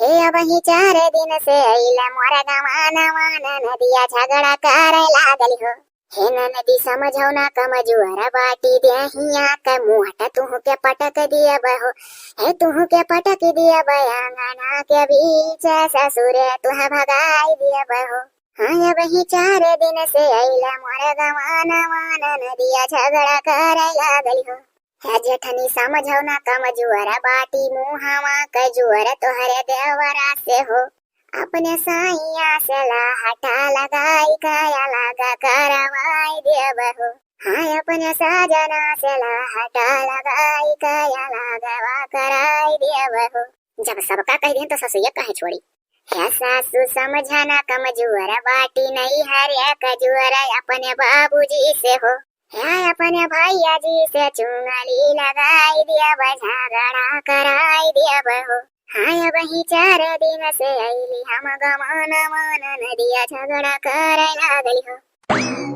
हे अब ही 4 दिन से अइला मोरा गवाना वाना नदिया झगड़ा करे लागल हो। हे न नदी समझो ना कमजुअर बाटी देहिया के मुहट तुह के पटक दिया बहो। हे तुह के पटक दिया बयांगना के बीच ससुरे तुह भगाई दिया बहो। हाँ अब ही 4 दिन से अइला मोरा गवाना वाना नदिया झगड़ा करे लागल हो। है जेठनी समझो ना कमजुअर बाटी मुहावा कजुअर तोहरे देवरा से हो। अपने साइया से हटा लगाई काया लगा करवाई देव हो। हाँ अपने साजना से हटा लगाई काया लगवा कराई देव हो। जब सबका कह दें तो ससुया कहे छोड़ी। है सासू समझाना कमजुअर बाटी नहीं हरे कजुअर अपने बाबूजी से हो। है अपने भैया जी से चुंगली लगाई दिया झगड़ा कराई दिया बहो। हाँ वही 4 दिन से अइली हम गमान मान नदिया झगड़ा करे लागली हो।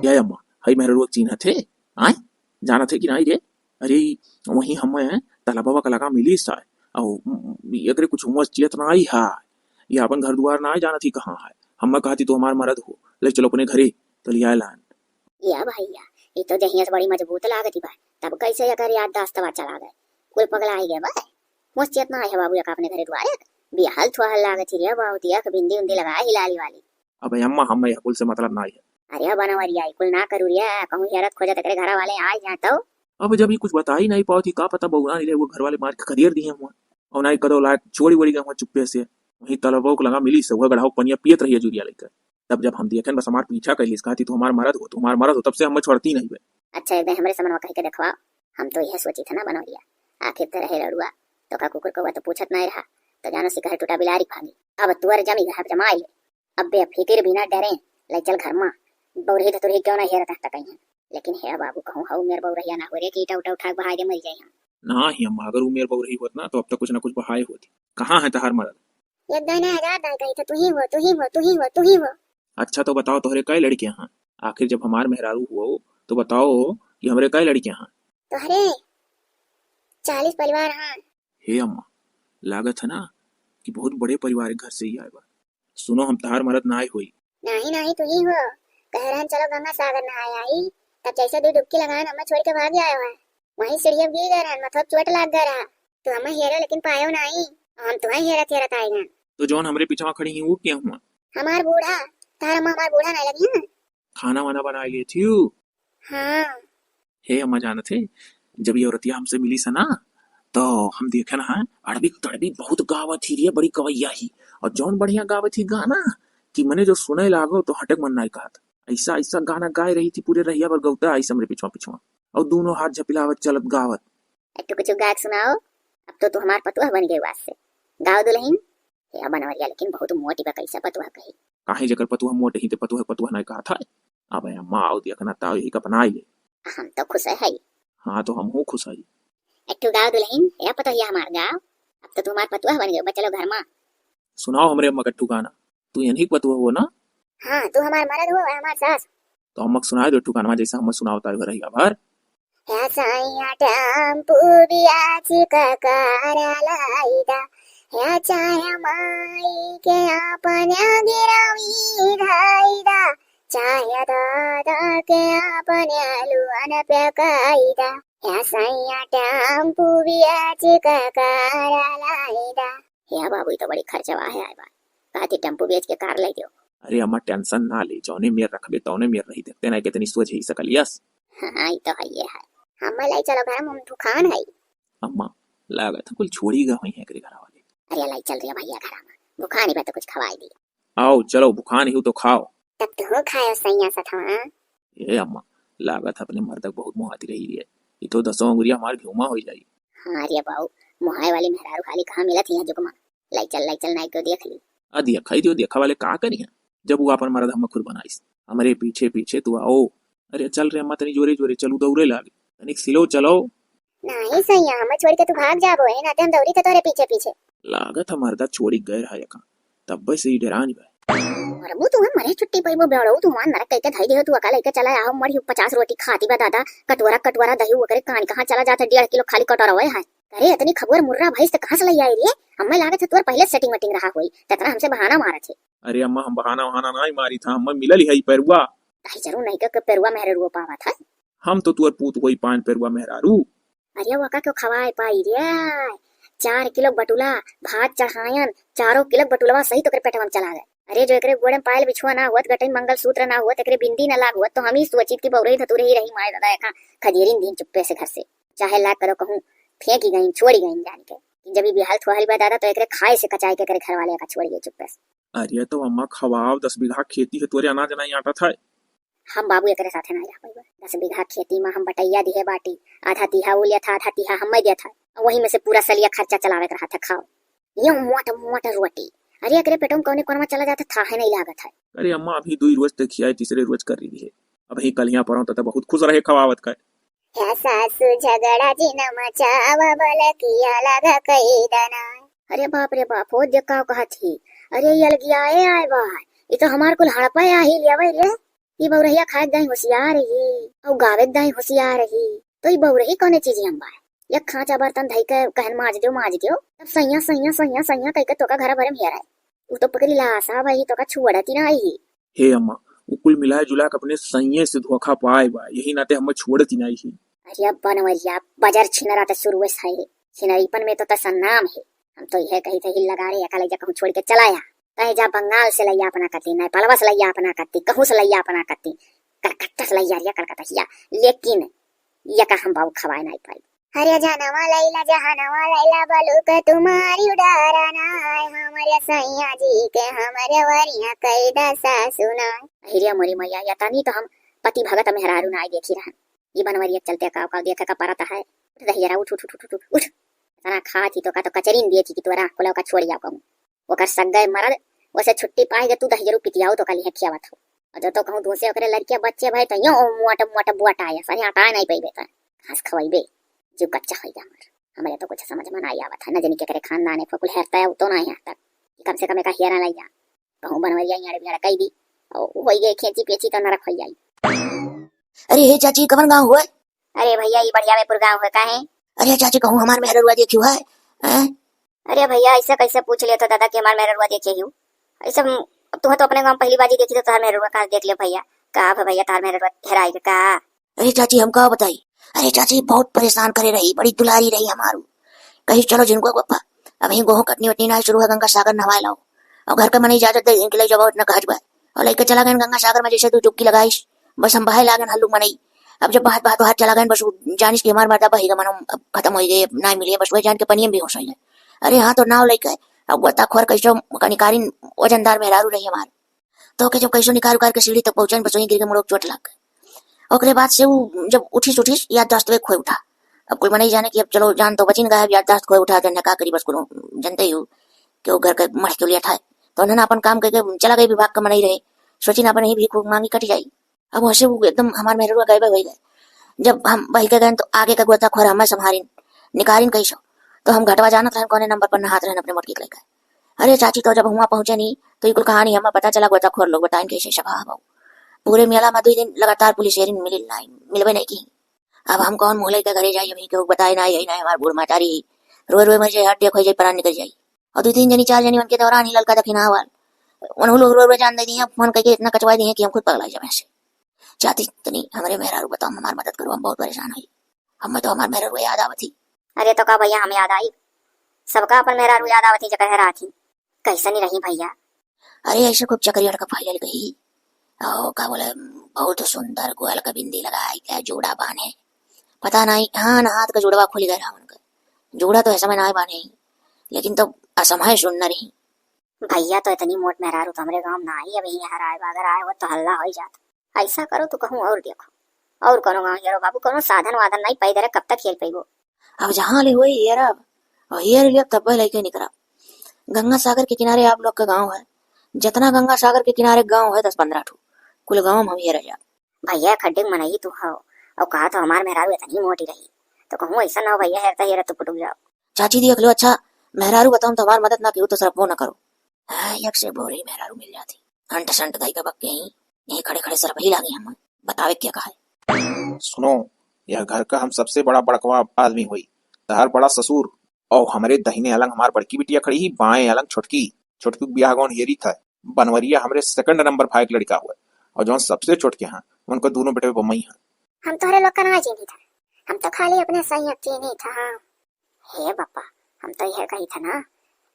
या अम्मा हई मेरे रोज चिन्ह थे आए जाना थे कि नहीं रे। अरे वही हम तालाबा का लगा मिली सा और अगर कुछ उमस चियत ना आई है ये अपन घर द्वार ना जाना थी कहाँ है। हम कहती तो हमार मरद हो ले चलो अपने घरे तो लिया लान। या भैया ये तो जहिया से बड़ी मजबूत लागती बा तब कैसे अगर याददाश्त चला गए कुल पगला आई गए बा मुझे ना है बाबू अपने घरे द्वारे बिहाल थुहाल लागती रे बहुत एक बिंदी उंदी लगा हिलाली वाली। अब अम्मा हम कुल से मतलब ना है। अरे बनवरिया कुल ना करू रे कहूं हेरत खोजत करे घर वाले आ जातो। अब जब ये कुछ बता ही नहीं पाती का पता बहुना नहीं वो घर वाले मार के खदेर दिए हुआ और ना कदो लायक छोड़ी वड़ी गए चुप्पे से वही तलबो को लगा मिली से वह गढ़ाओ पनिया पियत रही जुरिया लेकर। तब जब हम देखें बस हमार पीछा कैलिस कहती तो हमार मरद हो तब से हम छोड़ती नहीं है। अच्छा एक हमरे समनवा कह के देखवा हम तो यह सोची था ना बनवरिया आखिर तरह है लड़ुआ तो का कुकुर को तो पूछत नहीं रहा तो जानो से कहे टूटा बिलारी भागी अब तुअर जमी घर जमाई ले अब बे फिकिर बिना डरे ले चल घर में बौरही तो तुरही क्यों ना हेरत हट कहीं। लेकिन हे बाबू कहूं हाउ मेर बौरहिया ना हो रे कि ईटा उठा उठा बहाए दे मर जाए हम ना ही अम्मा अगर उमेर बहु रही होत ना तो अब तक कुछ ना कुछ बहाए होती। कहाँ है तहार मरद एक दाना हजार दाई कही तो तू ही हो। अच्छा तो बताओ तोहरे कई लड़कियां हैं आखिर जब हमार मेहरारू हुआ तो बताओ कि हमरे कई लड़कियां हैं। तोहरे 40 परिवार हैं। हे अम्मा लागत है ना कि बहुत बड़े परिवार के घर से ही आए बा। सुनो हम तहार मरद ना आई हुई नहीं तू ही हो। कहरन चलो गंगा सागर नहाए आई तब जैसे दो डुबकी लगान हमें छोड़ के भाग आयो है वहीं सीढ़ियां गिर गए रहन मतलब चोट लग गया रहा तो हमें हेरा लेकिन पायो नहीं हम तुम्हें हेरत आएगा। तो जौन हमरे पीछा खड़ी ही वो क्या हुआ हमार बूढ़ा तारा हमार बूढ़ा नहीं लगी है खाना वाना बना लिए थी। हाँ हे अम्मा जान थे जब ये औरतिया हमसे मिली सना तो हम देखे ना अड़बी तड़बी बहुत गावत थी रे बड़ी कवैया ही और जौन बढ़िया गावत थी गाना कि मने जो सुने लागो तो हटक मन नहीं कहत ऐसा ऐसा गाना गाय रही थी पूरे रहिया पर गौता ऐसा हमरे पिछवा और दोनों हाथ झपिलावत चलत गावत। एक कुछ गा के सुनाओ अब तो तू हमार पतुआ बन गई वास से गाओ दुल्हन हे बनवरिया लेकिन बहुत मोटी बा कैसा पतुआ कही काहे जकर पतुआ मोटे ही ते पतुआ नहीं कहा था। अब अम्मा आओ देखना ताऊ यही का बनाई ले हम तो खुश है। हाँ तो हम हो खुश है। एक गाओ दुल्हन हे पतुआ हमार गाओ अब तो तुम्हार पतुआ बन गई चलो घर में सुनाओ हमरे अम्मा कट्टू गाना तू यही पतुआ हो ना। हाँ तू हमार मरद हो हमार सास तो हम सुना दो टुकाना जैसा हम सुनावता है रहिया भर या साया टेम्पू बियाची ककारलाईदा या चाया माई के अपन्या गिरवी धाईदा चाया दादा के अपन्या लुअन पेकाईदा या साया टेम्पू बियाची ककारलाईदा। या बाबू तो बड़ी खर्चवा है आई बात कहती टेम्पू बेच के कार ले दो। अरे अम्मा टेंशन ना ले जौने मेर रखबे तौने मेर रही देखते ना कितनी सोच ही सकल यस। हाँ ये तो है ये है हम लाई चलो घर में दुकान है। अम्मा लागत कुल छोड़ी गई है करे घर वाले। अरे लाई चल रही है भैया घर में बुखान ही तो कुछ खवाई दी। आओ चलो बुखान ही तो खाओ तब तो खायो सैया सथवा। ये अम्मा लागत अपने मर्द बहुत मुहाती रही है ये तो 10 अंगुरिया हमार घुमा हो जाई। हाँ रे बाऊ मुहाय वाली मेहरारू खाली कहाँ मिलत है जुगमा लाई चल नाई को देख ली आ देखा ही दियो देखा वाले का करी है जब वो अपन मर्द हम खुद बनाईस हमारे पीछे पीछे तू आओ। अरे चल रे अम्मा तनी जोरे जोरे चलू दौड़े लागे तनिक सिलो चलो नहीं सैया हमें छोड़ के तू भाग जाबो है ना हम दौड़ी तो तोरे पीछे पीछे लागत हमार छोड़ी गए रहा का तब से ही डरानी बा। और वो तू हमारे छुट्टी पर वो बेड़ो तू मान नरक कहते धाई दे तू अकेले के चला आओ मड़ी 50 रोटी खाती बा दादा कटोरा दही वगैरह कान कहां चला जाता 1.5 किलो खाली कटोरा होए है अरे इतनी खबर मुर्रा भैंस तो कहाँ से लाई आई रे? हमें लागत है तोर पहले सेटिंग वेटिंग रहा हुई ततना हमसे बहाना मारा थे। अरे अम्मा हम बहाना वहाना नहीं मारी था, हम मिलल ही पेरुआ। ताही जरूर नहीं के पेरुआ मेहरे रुआ पावा था। हम तो तुअर पूत कोई पान पेरुआ मेहरारू। अरे वका क्यों खवाए पाई रे? 4 किलो बटुला भात चढ़ायन, 4 किलो बटुलवा सही तो पेटवा में चला गए। अरे जो एकरे गोड़े में पायल बिछुआ ना हुआ, गटई मंगल सूत्र ना हुआ, एकरे बिंदी ना लाग हुआ, तो हम ही सोचित की बौरही धतुरे ही रही माए दादा एका खदेरिन दिन चुप्पे से घर से चाहे लाग करो कहूं फेंकी गई छोड़ी गई जान के। जब भी बिहाल थुहाल बा दादा तो एकरे खाए से कचाई के करे घर वाले का छोड़ गए चुप्पे से। अरे तो अम्मा खवाव 10 बीघा खेती है, तोरे अनाज नहीं आता था। हम बाबू एकरे साथे ना रह पाइबा। 10 बीघा खेती में हम बटैया दिए बाटी, आधा तिहा वो लिया था, आधा तिहा हम दिया था, वही में से पूरा सलिया खर्चा चलावे रहा था। खाओ यूं मोटा मोटा रोटी। अरे एकरे पेटों में कौने कौन में चला जाता था है नहीं लागत है। अरे अम्मा अभी 2 रोज तक खियाई, तीसरे रोज कर रही है। अभी कल यहाँ पर तो बहुत खुश रहे खवावत का। सासू झगड़ा जिन मचावा बल किया लगा कई दना। अरे बाप रे बाप हो देखा कहा थी। अरे यल गया आए बाहर, ये तो हमार कुल हड़पा आ ही लिया वे रे। ये बौरहिया खाए दाई होशियार रही और गावे दाई होशियार रही, तो ये बौरही कौने चीज हम बाय या खांचा बर्तन धई के कहन माज दियो तब सैया सैया सैया सैया कह के तो का घर भरे में हेरा। वो तो पकड़ी लासा भाई तो का छुड़ती ना आई। हे अम्मा वो कुल मिलाए जुला के अपने सैये से धोखा पाए बा, यही नाते हम छोड़ती नहीं ही। अरे अब बनवरिया बाजार छिनरा तो शुरू है छिनरीपन में तो तसन्नाम है। हम तो यह कही थे हिल लगा रहे अकेले जा कहूं छोड़ के चलाया कहे जा बंगाल से लैया अपना करती, नेपालवा से लैया अपना करती, कहूं से लैया अपना करती, कलकत्ता से लैया रिया कलकत्ता हिया, लेकिन ये का हम बाबू खवाए नहीं पाई। हरे जानवा लैला जहानवा लैला बलू के तुम्हारी उडारा ना हमारे सैया जी के हमारे वरिया कई दसा सुना। हिरिया मोरी मैया या तनी तो हम पति भगत मेहरारू ना देखी रहन। ये बनवरिया चलते का देखे का परत है। उठ दहियरा उठ उठ उठ उठ उठ तना खा थी तो का तो कचरीन दिए थी कि तोरा कोला का छोड़ जाओ कहूं ओकर सगय मरद वैसे छुट्टी पाएगे तू दहियरू पितियाओ तो कल है खियावत हो। और जो तो कहूं दूसरे ओकरे लड़के बच्चे भाई तो यो मोटा मोटा बुआटा आया सारे हटा नहीं पई बेटा घास खवाइबे जो कच्चा होई हमर हमारे तो कुछ समझ में ना आवत है न जनी के करे खानदान है फकुल हेरता है तो ना है तक कम से कम का हियरा लाई जा कहूं बनवरिया यार बियाड़ कई दी और वही गए खेची पेची तो नरक होई जाई। अरे हे चाची कवन गाँव हुआ? अरे भैया ये बढ़िया में गाँव है का है? अरे चाची कहूँ हमार मेहरुआ देखियो है? अरे भैया ऐसा कैसे पूछ लिया तो दादा कि हमार मेहरुआ देखे हूँ ऐसा तू तो अपने गाँव पहली बाजी देखी तो तार मेहरुआ कहाँ देख लिया भैया का भैया तार मेहरुआ हेराई का। अरे चाची हम कहा बताई? अरे चाची बहुत परेशान करे रही, बड़ी दुलारी रही हमारू। कही चलो जिनको पप्पा अब ही गोह कटनी वटनी ना शुरू है, गंगा सागर नहाए लाओ और घर का मन इजाजत दे इनके लिए जब न कहज बा और लेके चला गए गंगा सागर में जैसे तू डुबकी लगाईस बस हम बाहर लागन हल्लू मनई। अब जब बाहर बाहर चला गए बस जानिस की हमार मर्दा बहेगा मन खत्म हो गए ना मिले बस वही जान के पनियम भी हो सही है। अरे हाँ तो नाव लेके अब गोताखोर कैसो कनिकारिन वजनदार मेहरारू रही हमार तो के जब कैसो निकाल उकार के सीढ़ी तक पहुंचन बस वहीं गिर के मुड़क चोट लग गए। ओकरे बाद से वो जब उठीस याददाश्त वे खोए उठा। अब कोई मने जाने की अब चलो जान तो बचिन गया, याददाश्त खोए उठा जन का करी बस को जनते ही कि वो घर के मठ के लिए था तो उन्होंने अपन काम करके चला गए विभाग का मन ही रहे सोची ना अपन ही भीख मांगी कट जाई। अब वैसे वो एकदम हमारे मेहरुआ गए हो गए। जब हम बही के गए तो आगे का गोताखोर हमें संभारिन निकारिन कैसो तो हम घटवा जाना था कौन नंबर पर नहात रहे अपने मोटकी लेकर। अरे चाची तो जब वहां पहुंचे नहीं तो ये कहानी हमें पता चला गोताखोर लोग बताएं कैसे स्वभाव पूरे मेला में 2 दिन लगातार पुलिस हेरिन मिलवे नहीं की। अब हम कौन मोहल्ले के घरे जाइए अभी क्यों बताए ना यही ना हमारे बूढ़ माचारी रोए रोए मर हट देखो जाए प्राण निकल जाये और 2-3 जनी 4 जनी उनके दौरान ही ललका दखिना हवाल उन लोग रोए जान दे दिए फोन करके इतना कचवा दिए कि हम खुद पगला जाए से चाहती तनी हमारे मेहरारू बताओ हमारी मदद करो हम बहुत परेशान हुई हमें तो हमारे मेहरारू याद आवती। अरे तो का भैया हमें याद आई सबका अपन मेहरारू याद आवती जगह रहा थी कैसा नहीं रही भैया। अरे ऐसे खूब चकरिया का फाइल गई ओ का बोले बहुत सुंदर गोयल का बिंदी लगाई क्या जोड़ा बाने पता नहीं हाँ ना हाथ का जोड़वा खुल गया उनका जोड़ा तो ऐसा में ना बाने लेकिन तो असमय सुन रही भैया तो इतनी मोट मेहरारू तो हमारे गाँव ना आई अभी यहाँ आए अगर आए वो तो हल्ला हो जाता। ऐसा करो तो कहूँ और देखो और कोनो गाँव यारो बाबू कोनो साधन वाधन नहीं पाई दे कब तक खेल पाइबो। अब जहाँ ले हुई यार अब और यार लिया तब लेके निकला गंगा सागर के किनारे आप लोग का गाँव है जितना गंगा सागर के किनारे गाँव है 10-15 ठो कुल गाँव हम ये रह भैया खड्डे में मनाई तू हो और कहा तो हमारे मेहरारू इतनी मोटी रही तो कहूँ ऐसा ना हो भैया हेरता हेरा तो पुटुक जाओ। चाची देख लो अच्छा मेहरारू बताऊं तो हमारी मदद ना की तो सिर्फ वो ना करो एक से बोरी मेहरारू मिल जाती अंट संट दाई का बक्के यही खड़े खड़े सिर्फ ही लागे हम बतावे क्या कहा है। सुनो यह घर का हम सबसे बड़ा बड़कवा आदमी हुई तहार बड़ा ससुर और हमारे दहिने अलंग हमार बड़की बिटिया खड़ी ही, बाएं अलंग छोटकी। छोटकी ब्याह गौन हेरी था। बनवरिया हमरे सेकंड नंबर 5 लड़का हुआ और जो सबसे छोटके हैं उनको दोनों बेटे बम्मई हैं। हम तोहरे लोग का ना चीनी था, हम तो खाली अपने संयत चीनी था। हाँ हे बप्पा, हम तो यह कही था ना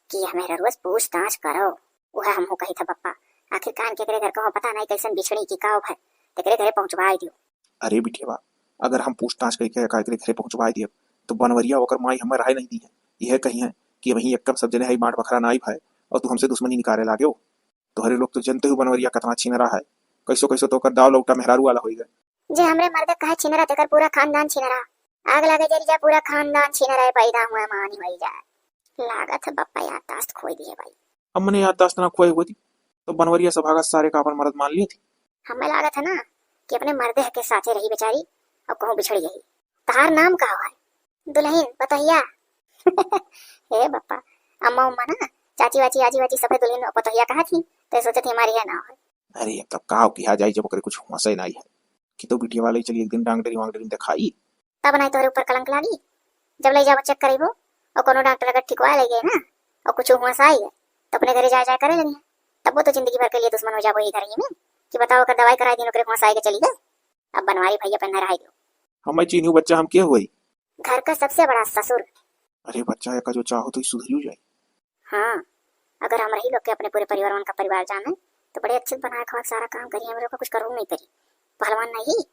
कि हमें रोज पूछताछ करो। वह हमहू कही था बप्पा, आखिर कान के घर का पता नहीं कैसन बिछड़ी की काव है, तेरे घरे पहुंचवाई दियो। अरे बिटिया, अगर हम पूछताछ करके घरे पहुंचवाई दिए तो बनवरिया होकर माई हमें राय नहीं दी है। यह कही है कि वही एक सब जने है माट बखरा नाई भाई और तू हमसे दुश्मनी निकाले लागे हो। तोहरे लोग तो जनते हुए बनवरिया कतना छीन रहा है, कैसो कैसो तो कर दाव लौटा मेहरारू वाला हो गए। जे हमरे मर्द कहे छिनरा तेकर पूरा खानदान छिनरा, आग लगे जरी जा पूरा खानदान छिनरा पैदा हुआ मानी होई जाए। लागत है बप्पा याददाश्त खोई दी है भाई। अब मैंने याददाश्त ना खोई हुई थी तो बनवरिया सभागत सारे का अपन मर्द मान लिए थी। हमें लागत है ना कि अपने मर्दे के साथे रही बेचारी और कहूँ बिछड़ गई। तहार नाम का है? दुल्हन बतहिया। हे बप्पा, अम्मा उम्मा ना चाची वाची आजी वाची सब दुल्हन बतहिया कहा थी, तो सोचे थी हमारी है ना है। अरे तब कहा कि जाए जब करे कुछ हंसे नहीं है कि तो बिटिया वाले चली एक दिन डांगडरी वांगडरी दिखाई तब नहीं तोरे ऊपर कलंक लागी। जब ले जाओ चेक करेबो और कोनो डॉक्टर अगर ठिकवा ले गए ना और कुछ हुआ आई है तो अपने घरे जाए करे लगी, तब वो तो जिंदगी भर के लिए दुश्मन हो जाबो ही घर में कि बताओ अगर दवाई कराई दिन हुआ आई के चली गए। अब बनवारी भैया पहना रहा दो। हमें चीनू बच्चा हम क्या हुई घर का सबसे बड़ा ससुर। अरे बच्चा का जो चाहो तो सुधरी जाए। हाँ, अगर हम रही लोग के अपने पूरे परिवार का परिवार जाने तो बड़े अच्छे बनाए खवा सारा काम करिए, मेरे को कुछ करूँ नहीं करी पहलवान नहीं।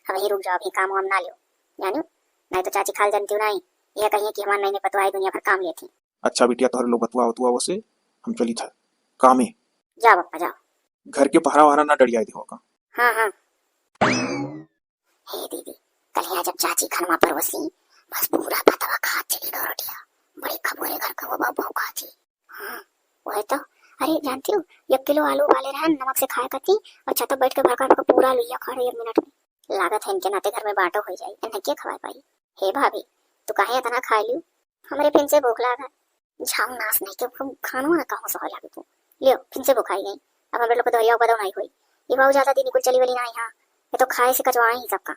अब ही रुक जाओ, अभी काम वाम ना लो जानू, नहीं तो चाची खाल जानती नहीं यह कहिए कि हमारे नहीं पतवाई दुनिया भर काम लेती। अच्छा बिटिया तोहरे लोग बतवा उतवा से हम चली था कामे। जाओ बप्पा जाओ, घर के पहरा वहरा ना डरिया दे होगा। हाँ हाँ। हे दीदी, कल यहाँ जब चाची खनमा पर बसी बस पूरा पतवा खा चली दो रोटियां, बड़ी खबरें घर का वो बहू खाती। हाँ वही तो, अरे जानती हो 1 किलो आलू वाले रहे नमक से खाया करती और छत बैठ के भरका पूरा लिया खा रही 1 मिनट में। लागत है इनके नाते घर में बांटो हो जाए, इन्हें क्या खवा पाई। हे भाभी तू काहे इतना खा लियो, हमारे फिर से भूख लगा। झाऊ नाश नहीं के खानो ना कहो सो लागे तू लियो, फिर से भूखाई गई। अब हम लोग को दरिया बदो नहीं हुई, ये बहुत ज्यादा दिन कुल चली वाली ना यहाँ, ये तो खाए से कचवाए ही सबका,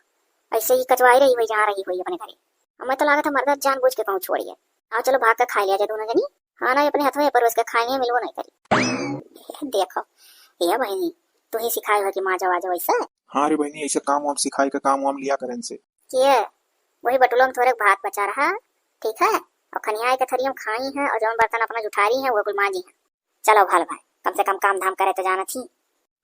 ऐसे ही कचवाई रही हुई जहाँ रही हुई अपने घरे। हमें तो लागत है मर्द जानबूझ के पहुंच छोड़ी है। आओ चलो भाग कर खा लिया जाए दोनों जनी। हाँ ना अपने हाथ में पर उसके खाएंगे मिलवो नहीं करी। देखो ये बहनी तू ही सिखाई हो कि माँ जाओ आज वैसा। हाँ रे बहनी ऐसे काम वाम सिखाई का काम वाम लिया करें से ये वही बटुलों में थोड़े भात बचा रहा, ठीक है, और खनियाई के थरियों खाई है और जो बर्तन अपना जुठारी है वो कुल माँ जी है। चलो भाल भाई कम से कम काम धाम करे तो जाना थी।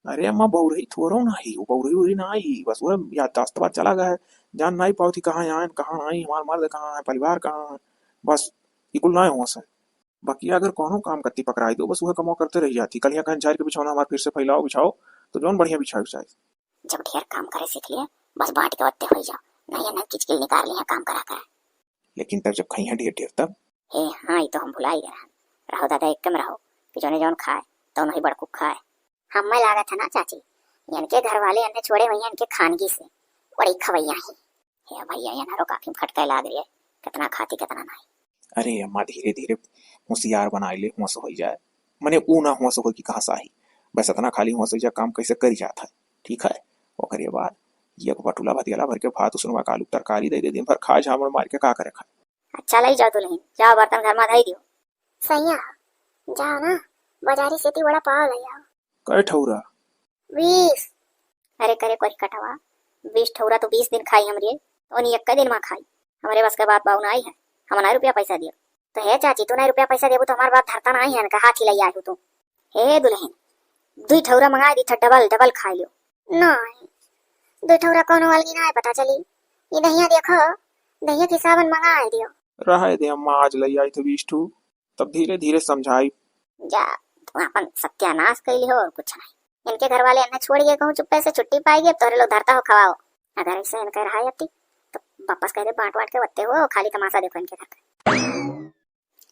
अरे अम्मा बहुरही थोरो ना ही वो बहुरही ना ही बस वो याददाश्त बात चला गया है, जान नहीं पाओ थी कहाँ आए कहाँ आई हमारा मर्द कहाँ है परिवार कहाँ है, बस इकुल ना हुआ सर। बाकी अगर कोनो काम करती पकड़ाई दो बस वह कमो करते रह जाती। कल यहाँ झाड़ के बिछौना हमारे फिर से फैलाओ बिछाओ तो जौन बढ़िया बिछाओ बिछाए। जब ढेर काम करे सीख लिया बस बांट के वत्ते हो जाओ, नहीं ना किचकिल निकाल लिया काम करा कर। लेकिन तब जब खाई है ढेर ढेर तब हे हाँ ये तो हम भुला ही गए। रहो दादा एक कम रहो कि जोने जौन खाए तो नहीं बड़कू खाए। हमें लागत है ना चाची इनके घर वाले अन्य छोड़े हुए इनके खानगी से बड़ी खवैया ही। हे भैया ये नारो काफी फटका लाग रही है, कितना खाती कितना नहीं। अरे अम्मा धीरे धीरे होशियार बना ले हुआ हो जाए, मने ऊ ना हुआ हो कि कहाँ साही बस इतना खाली हुआ जा काम कैसे कर जाता है। ठीक है और बाद ये बटूला भतियाला भर के भात उसमें आलू तरकारी दे दे दिन भर खा झामड़ मार के का करे खा। अच्छा लाई जाओ दुल्हन जाओ बर्तन घर में धई दियो। सैया जाओ ना बाजारी से ती बड़ा पाव ले आओ। कई ठौरा 20। अरे करे कोई कटवा 20 ठौरा तो 20 दिन खाई हमरे और नहीं एक दिन में खाई। हमारे बस के बात बाऊ ना आई है, हम ना रुपया पैसा दियो तो हे चाची तू ना रुपया पैसा देबो तो हमार बाप धरता नहीं है ना हाथ ही ले आई तू। हे दुल्हन 2 ठौरा मंगा दी था डबल डबल खा लियो। नहीं 2 ठौरा कौन वाली ना है पता चली, ये दहिया देखो दहिया के सावन मंगा दियो। रहा दे अम्मा आज ले आई थे 20 ठू तब धीरे धीरे समझाई। जा तू अपन सत्यानाश कैली हो और कुछ नहीं। इनके घर वाले अन्य छोड़ गए कहूँ चुप्पे से छुट्टी पाएगी तोरे लोग धरता हो खवाओ। अगर ऐसे इनका रहा है तो वापस कह दे बांट बांट के बत्ते हो खाली तमाशा देखो इनके घर का।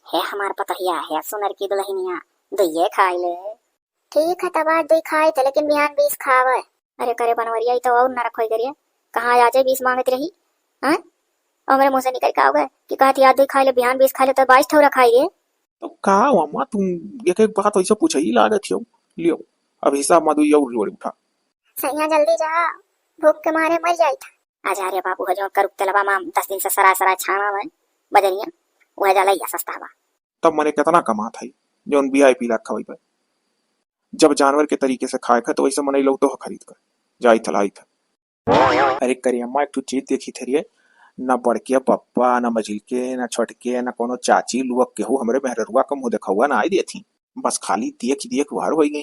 हे हमार पतहिया है सुनर की दुल्हनिया दहिए खाई ले। ठीक है तब आज 2 खाए थे लेकिन बिहान 20 खावे। अरे करे बनवरिया तो और न रखो करिए कहाँ आज 20 मांगती रही हैं और मेरे मुंह से निकल के आओगे कि कहा थी आज 2 खाई ले बिहान 20 खाई ले तो 22 ठौरा खाइए। तो कहा अम्मा तुम एक एक बात वैसे पूछ ही लागत हो लियो अब हिसाब मधु ये उठा। सैया जल्दी जा भूख के मारे मर जाई था। आज अरे बाबू हजो कर तेलवा मां 10 दिन से सराय सराय छाना है बजरिया वह जाला या सस्ता बा। तब मने कितना कमात है जो वीआईपी ला खवाई पे। जब जानवर के तरीके से खाए खा तो वैसे मने लोग तो खरीद कर जाई थलाई था। अरे करिए अम्मा एक चीज देखी थे न बड़के पप्पा न मझिलके न छोटके न कोनो चाची लुअक केहू हमरे मेहरुआ का मुंह देखा हुआ ना आई दी थी। बस खाली देख देख वार हो गई।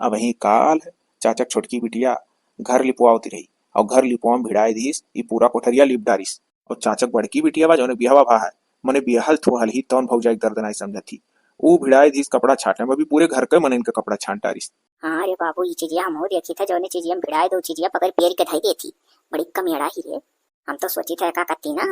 अब वही काल है चाचक छोटकी बिटिया घर लिपवाती रही और घर लिपवा भिड़ाई दीस ई पूरा कोठरिया लिप डारिस और चाचक बड़की बिटिया बा जो बिहवा भा है मने बिहल थोहल ही तौन भौजाई दर्द नहीं समझती ऊ भिड़ाई दीस कपड़ा छाटने में भी पूरे घर के मन इनका कपड़ा छाट डारिस। हाँ रे बाबू ये चीजिया हम देखी थे जो ने चीजिया भिड़ाए दो चीजिया पकड़ पेड़ के धाई देती बड़ी कमेड़ा ही रे। हम तो सोची थे का कत्ती ना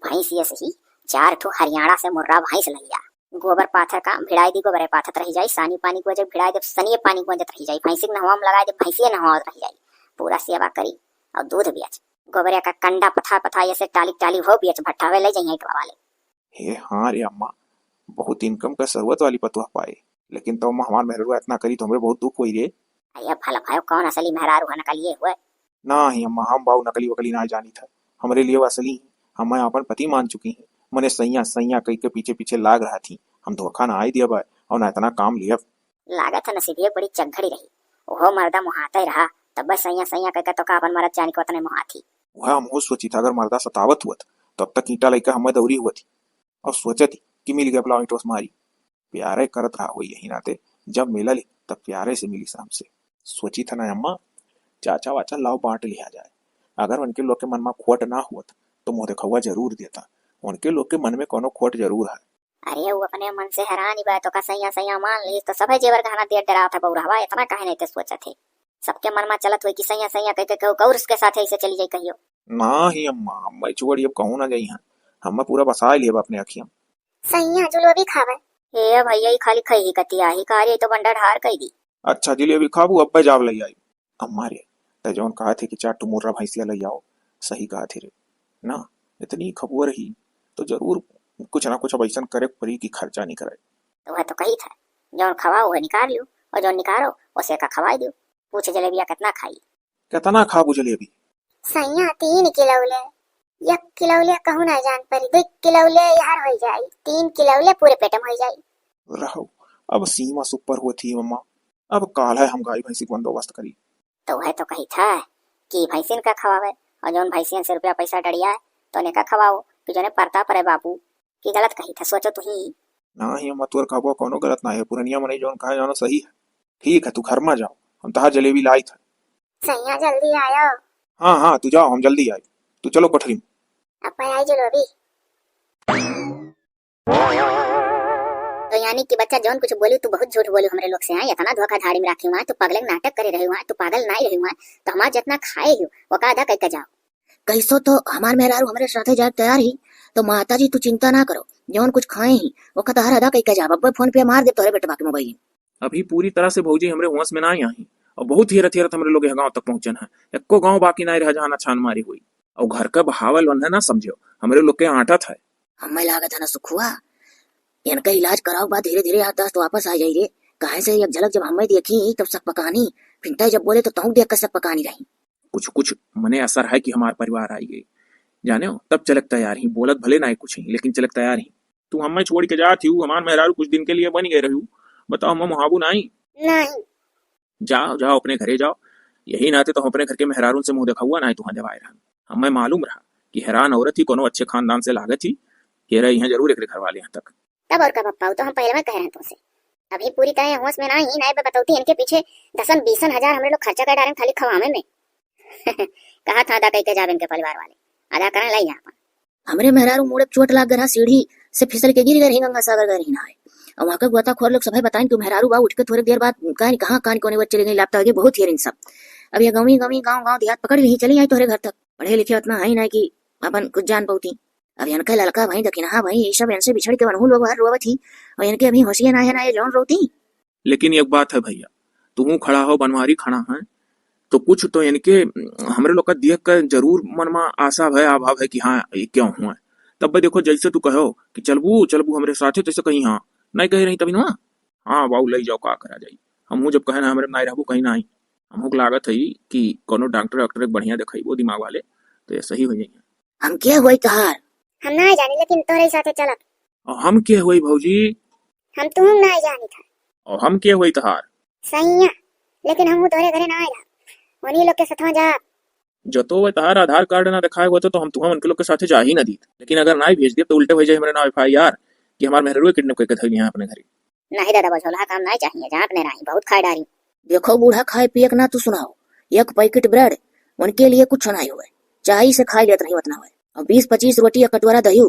भैंस ये सही 4 ठो हरियाणा से मुर्रा भैंस लिया गोबर पाथर का भिड़ाई दी गोबर पाथर रही जाए सानी पानी को जब भिड़ाई दे सनी पानी को जब रही जाए भैंसी नहवा में लगाए दे भैंसी नहवा रही जाए पूरा सेवा करी और दूध बेच गोबर का कंडा पथा पथा ऐसे टाली टाली हो बेच भट्टावे ले जाइए वाले। हे हाँ रे अम्मा बहुत इनकम का जरूरत वाली पतुआ पाए लेकिन तो अम्मा हमार मेहरुआ इतना करी तो हमरे बहुत दुख हुई रे। अरे भला भाई कौन असली मेहरारू है नकलिए हुए ना ही अम्मा हम बाऊ नकली वकली ना जानी था हमारे लिए वो असली ही हम अपन पति मान चुकी हैं मने सैया सैया कई के पीछे पीछे लाग रहा थी हम धोखा ना आई दिया भाई और ना इतना काम लिया लागत है नसीबिये बड़ी चंगड़ी रही ओहो मर्दा मुहाता ही रहा तब बस सैया सैया कह तो का अपन मरद जानी को उतने मुहा थी वह हम सोची था अगर मर्दा सतावत हुआ तब तक ईटा लेकर हमें दौरी हुआ थी और सोचा थी कि मिल गया अपना टोस मारी प्यारे करत रहा हो यही नाते जब मिला ली तब प्यारे से मिली शाम से सोची था ना अम्मा चाचा वाचा लाओ बांट लिया जाए अगर उनके लोग के मन में खोट ना हुआ तो मुँह देखा जरूर देता उनके लोग के मन में कोनो खोट जरूर है। अरे वो अपने मन से हैरान ही बात तो का सैया सैया मान ली तो सब जेवर गहना दे डरा था बउरहवा इतना काहे नहीं थे सोचा थे सबके मन में चलत हुई कि सैया सैया कह के कौर उसके साथ ऐसे चली जाई कहियो ना ही अम्मा मैं चुगड़ी अब कहूँ ना जाई है हम पूरा बसा लिया अपने अखियां सैया जलेबी खावे हे भैया ही खाली खई कतिया ही कार्य तो बंडा ढार कई दी। अच्छा जलेबी खाबू अब जाव ले आई अम्मा रे ते जौन कहा थे कि 4 टू मुर्रा भैंसिया ले आओ सही कहा थे रे ना इतनी खबर रही तो जरूर कुछ ना कुछ अब ऐसा करे परी की खर्चा नहीं करे। तो वह तो कही था जौन खवाओ वह निकाल लियो और जौन निकालो उसे का खवाई दियो पूछ जलेबिया कितना खाई कितना खाबू जलेबी सैया 3 किलो ले 1 किलो ले कहूँ ना जान परी 2 किलो ले यार हो जाए 3 किलो ले पूरे पेटम हो जाए रहो अब सीमा सुपर होती है मम्मा अब काल है हम गाय भैंसी को बंदोबस्त करी। तो वह तो कही था कि भैंसिन का खवावे और जौन भैंसिन से रुपया पैसा डरिया है तो ने का खवाओ कि जोने परता परे बापू की गलत कही था सोचो तू ही ना ही अम्मा तोर खाबो कोनो गलत ना है पुरनिया मने जौन कहा जानो सही है ठीक है तू घर में जाओ हम तहार जलेबी लाई था। सैया जल्दी आयो। हाँ हाँ तू जाओ हम जल्दी आए तू चलो कोठरी में अब आई जलेबी। तो यानी कि बच्चा जौन कुछ बोली तू बहुत झूठ बोली हमरे लोग से है इतना धोखा धाड़ी में राखी हुआ तू पागल नाटक करे रही हुआ तू पागल नहीं रही हुआ तो हमार जितना खाए ही वो का आधा कहते जाओ कैसो तो हमार मेहरारू हमारे साथे जाए तैयार ही तो माता जी तू चिंता ना करो जौन कुछ खाए ही वो का तहर आधा कह जाओ अब फोन पे मार दे तोरे बेटा बाकी मोबाइल अभी पूरी तरह से भौजी हमरे होश में ना आई और बहुत हेरत हेरत हमरे लोग गाँव तक पहुंचन है एको गाँव बाकी ना रह जहाँ छान मारी हुई और घर का बहावल वन है ना समझो हमरे लोग के आटा था हमें लागत है ना सुखुआ इनका इलाज कराओ बाद धीरे धीरे याद दस्त वापस आ जाई रे कहे से एक झलक जब हमें देखी तब सब पकानी फिर जब बोले तो तू देख कर सब पकानी रही कुछ कुछ मने असर है कि हमारे परिवार आई गई जाने हो तब चलक तैयार ही बोलत भले ना कुछ ही लेकिन चलक तैयार ही तू हमें छोड़ के जा थी हमार मेहरारू कुछ दिन के लिए बन गए रहू बताओ हम मुहाबू नहीं जाओ जाओ अपने घरे जाओ यही नाते तो हम अपने घर के मेहरारू से मुंह देखा हुआ ना तुहा जवाए रहा हमें मालूम रहा कि हैरान औरत थी कोनो अच्छे खानदान से लागत थी ये रही है जरूर एक घर वाले यहाँ तक तब और का पप्पा तो हम पहले में कह रहे हैं तुमसे अभी पूरी तरह होश में ना ही ना बताती इनके पीछे 10-20 हजार हम लोग खर्चा कर डालें खाली खवामे में कहा था आधा कह के जावे इनके परिवार वाले आधा करने लाई यहाँ हमरे मेहरारू मुड़े चोट लाग गया सीढ़ी से फिसल के गिर गई गंगा सागर गई ना है और वहाँ का गोताखोर लोग सभी बताएं कि मेहरारू बा उठ के थोड़ी देर बाद कहाँ कोने वो चले गई लापता हो गई बहुत ही सब अब ये गाँव देहात पकड़ ली चली आई तोहरे घर तक पढ़े लिखे उतना है ना कि अपन कुछ जान पाती अब इनका लड़का भाई दखिन हाँ भाई ये सब इनसे बिछड़ के बनहू लोग बाहर रोवत थी और इनके अभी होशियां ना है ना ये जौन रोती लेकिन एक बात है भैया तू खड़ा हो बनवारी खड़ा है तो कुछ तो इनके हमरे लोग का देख कर जरूर मन में आशा है अभाव है कि हाँ ये क्यों हुआ तब भाई देखो जैसे तू कहो कि चलबू हमरे साथे तैसे कहीं हाँ नहीं कह रही तभी ना हाँ बाबू ले जाओ का करा जाई हमहू जब कहे ना हमारे नहीं रहबू कहीं नहीं हमहू लागत है कि कोनो डॉक्टर बढ़िया दिखाई वो दिमाग वाले तो ये सही हो जाएंगे हम क्या हुई तहार हम ना जानी लेकिन तोरे साथे चलत। और हम के हुई भौजी? हम तुम ना जानी था और हम के हुई तहार? सैया, लेकिन हम तोरे घरे ना आएला, उन्हीं लोग के साथ जा। जो तो वह तहार आधार कार्ड ना दिखाए हुआ तो हम तुम उनके लोग के साथ जा ही ना दी। लेकिन अगर ना ही भेज दिए तो उल्टे हो जाए हमारे नाम FIR कि हमारे मेहरुए किडनैप करके धर यहाँ अपने घरे। नहीं दादा बसोला काम नहीं चाहिए, जहाँ अपने रही बहुत खाए डारी। देखो बूढ़ा खाए पिए ना तू सुनाओ, एक पैकेट ब्रेड उनके लिए कुछ नहीं हुए, चाय से खाई लेत रही उतना हुए, और 20-25 रोटी या कटोरा दही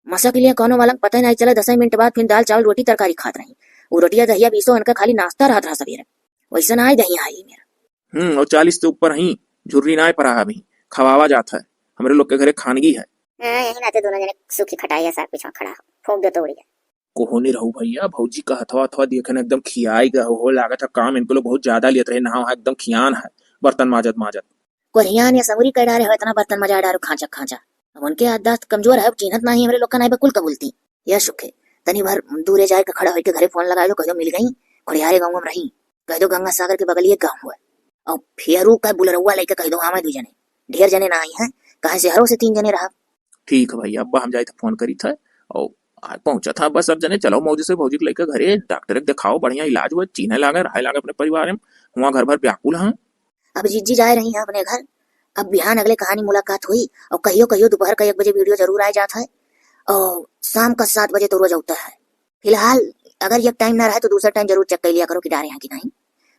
मसा के लिए कोनो वाला पता नहीं चला। 10 मिनट बाद फिर दाल चावल रोटी तरकारी खात रही। वो रोटिया दहिया 20 उनका खाली नाश्ता रहत रहा सवेरे, वैसा ना दही आई मेरा। और 40 से ऊपर ही झुर्री ना पड़ा अभी खवावा जाता है। हमारे लोग के घरे खानगी है। यही नाते दोनों जने सूखी खटाई साथ पीछे खड़ा हो, फूक दो तो उड़ गया। कोहोनी रहू भैया, भौजी का हथवा हथवा देखने एकदम खियाई गया हो लागत है। काम इनको लोग बहुत ज्यादा लेते रहे, नहा एकदम खियान है, बर्तन माजत माजत। कोरियान या समूरी कह डारे हो इतना बर्तन मजा डारो खांचा खांचा। अब उनके आदत कमजोर है, चिन्हत नहीं हमारे लोग का नहीं बकुल कबूलती। यह सुखे तनी भर दूरे जाए खड़ा होकर घरे फोन लगाए दो, कह दो मिल गई खोड़ियारे गाँव में रही, कह दो गंगा सागर के बगल ये गाँव हुआ, और फेरू का बुलरुआ लेके कह दो हमें 2 जने, ढेर जने ना आई है, कहे से हरों से 3 जने रहा। ठीक है भैया, अब्बा हम जाए थे फोन करी था और आज पहुंचा था। बस अब जने चलो मौज से भौजी को लेकर घरे डॉक्टर दिखाओ, बढ़िया इलाज हुआ, चीने लागे रहे लागे अपने परिवार में, वहाँ घर भर व्याकुल है। अब जीजी जा रही है अपने घर, अब बिहान अगले कहानी मुलाकात हुई, और कहियो कहियो दोपहर का 1 बजे वीडियो जरूर आ जाता है, और शाम का 7 बजे तो रोज होता है। फिलहाल अगर एक टाइम ना रहे तो दूसरा टाइम जरूर चेक कर लिया करो कि डारे हैं कि नहीं।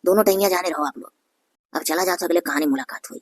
दोनों टाइम जाने रहो आप लोग। अब चला जाता अगले कहानी मुलाकात हुई।